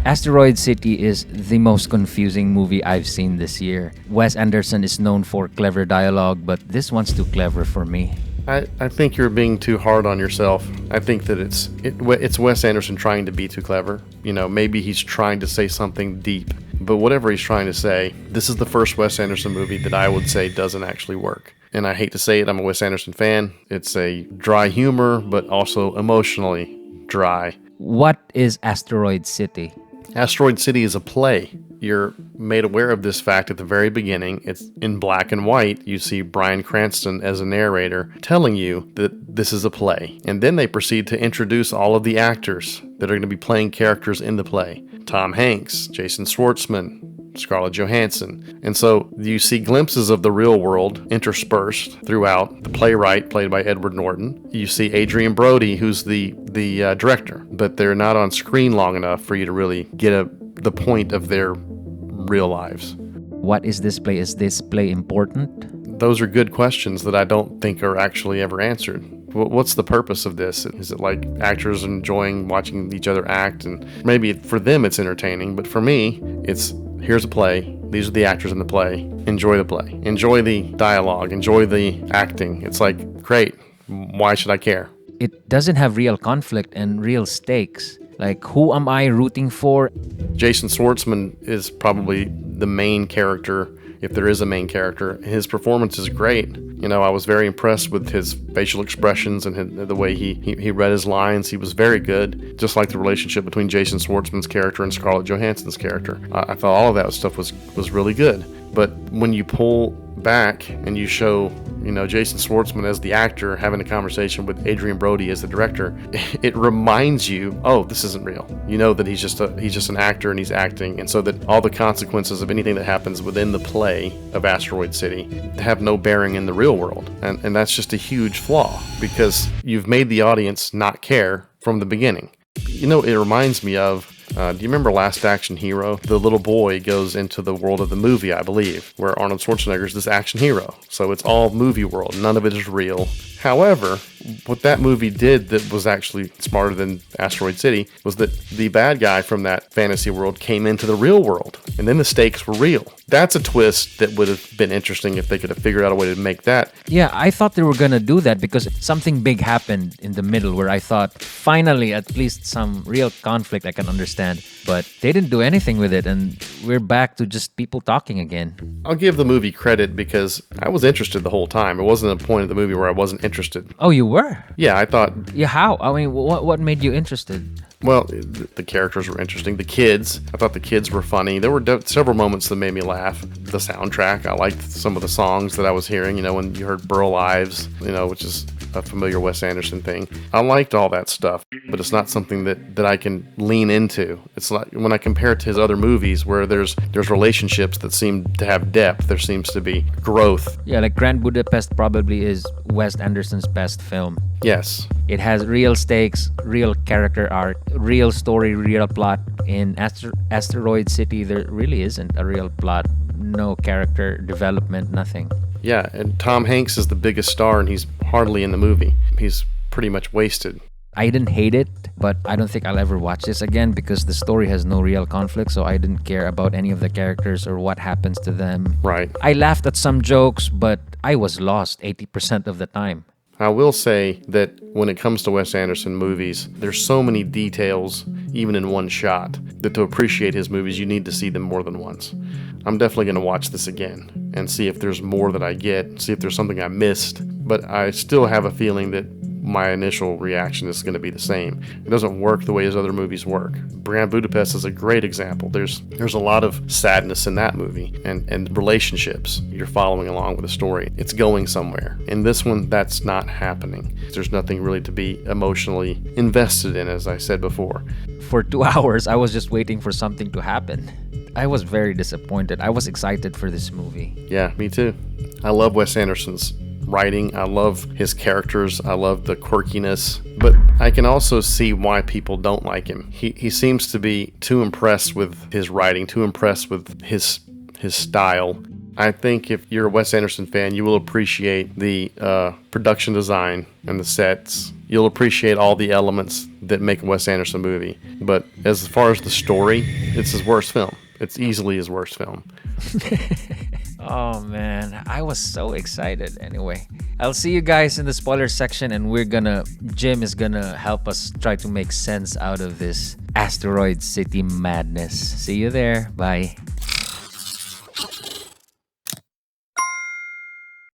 Asteroid City is the most confusing movie I've seen this year. Wes Anderson is known for clever dialogue, but this one's too clever for me. I think you're being too hard on yourself. I think that it's Wes Anderson trying to be too clever. You know, maybe he's trying to say something deep, but whatever he's trying to say, this is the first Wes Anderson movie that I would say doesn't actually work. And I hate to say it, I'm a Wes Anderson fan. It's a dry humor, but also emotionally dry. What is Asteroid City? Asteroid City is a play. You're made aware of this fact at the very beginning. It's in black and white. You see Bryan Cranston as a narrator telling you that this is a play. And then they proceed to introduce all of the actors that are going to be playing characters in the play. Tom Hanks, Jason Schwartzman, Scarlett Johansson. And so you see glimpses of the real world interspersed throughout. The playwright, played by Edward Norton. You see Adrien Brody, who's the director, but they're not on screen long enough for you to really get the point of their real lives. What is this play? Is this play important? Those are good questions that I don't think are actually ever answered. What's the purpose of this? Is it like actors enjoying watching each other act? And maybe for them it's entertaining, but for me, it's here's a play. These are the actors in the play. Enjoy the play. Enjoy the dialogue. Enjoy the acting. It's like, great. Why should I care? It doesn't have real conflict and real stakes. Like, who am I rooting for? Jason Schwartzman is probably the main character, if there is a main character. His performance is great. You know, I was very impressed with his facial expressions and the way he read his lines. He was very good, just like the relationship between Jason Schwartzman's character and Scarlett Johansson's character. I thought all of that stuff was really good. But when you pull back and you show, you know, Jason Schwartzman as the actor having a conversation with Adrien Brody as the director, it reminds you, oh, this isn't real. You know that he's just an actor and he's acting, and so that all the consequences of anything that happens within the play of Asteroid City have no bearing in the real world. And that's just a huge flaw, because you've made the audience not care from the beginning. You know, it reminds me of, do you remember Last Action Hero? The little boy goes into the world of the movie, I believe, where Arnold Schwarzenegger is this action hero. So it's all movie world. None of it is real. However, what that movie did that was actually smarter than Asteroid City was that the bad guy from that fantasy world came into the real world, and then the stakes were real. That's a twist that would have been interesting if they could have figured out a way to make that. Yeah, I thought they were gonna do that because something big happened in the middle where I thought, finally, at least some real conflict I can understand. But they didn't do anything with it, and we're back to just people talking again. I'll give the movie credit because I was interested the whole time. It wasn't a point of the movie where I wasn't interested. Oh, you were? Yeah, I thought... Yeah, how? I mean, what made you interested? Well, the characters were interesting. The kids, I thought the kids were funny. There were several moments that made me laugh. The soundtrack, I liked some of the songs that I was hearing, you know, when you heard Burl Ives, you know, which is a familiar Wes Anderson thing. I liked all that stuff, but it's not something that I can lean into. It's like when I compare it to his other movies where there's relationships that seem to have depth, there seems to be growth. Yeah, like Grand Budapest probably is Wes Anderson's best film. Yes. It has real stakes, real character arc, real story, real plot. In Asteroid City, there really isn't a real plot. No character development, nothing. Yeah, and Tom Hanks is the biggest star, and he's hardly in the movie. He's pretty much wasted. I didn't hate it, but I don't think I'll ever watch this again because the story has no real conflict, so I didn't care about any of the characters or what happens to them. Right. I laughed at some jokes, but I was lost 80% of the time. I will say that when it comes to Wes Anderson movies, there's so many details, even in one shot, that to appreciate his movies, you need to see them more than once. I'm definitely going to watch this again and see if there's more that I get, see if there's something I missed. But I still have a feeling that my initial reaction is going to be the same. It doesn't work the way his other movies work. Grand Budapest is a great example. There's a lot of sadness in that movie and relationships. You're following along with the story. It's going somewhere. In this one, that's not happening. There's nothing really to be emotionally invested in, as I said before. For 2 hours, I was just waiting for something to happen. I was very disappointed. I was excited for this movie. Yeah, me too. I love Wes Anderson's writing. I love his characters. I love the quirkiness. But I can also see why people don't like him. He seems to be too impressed with his writing, too impressed with his style. I think if you're a Wes Anderson fan, you will appreciate the production design and the sets. You'll appreciate all the elements that make a Wes Anderson movie. But as far as the story, it's his worst film. It's easily his worst film. Oh man, I was so excited. Anyway, I'll see you guys in the spoiler section, and Jim is gonna help us try to make sense out of this Asteroid City madness. See you there. Bye.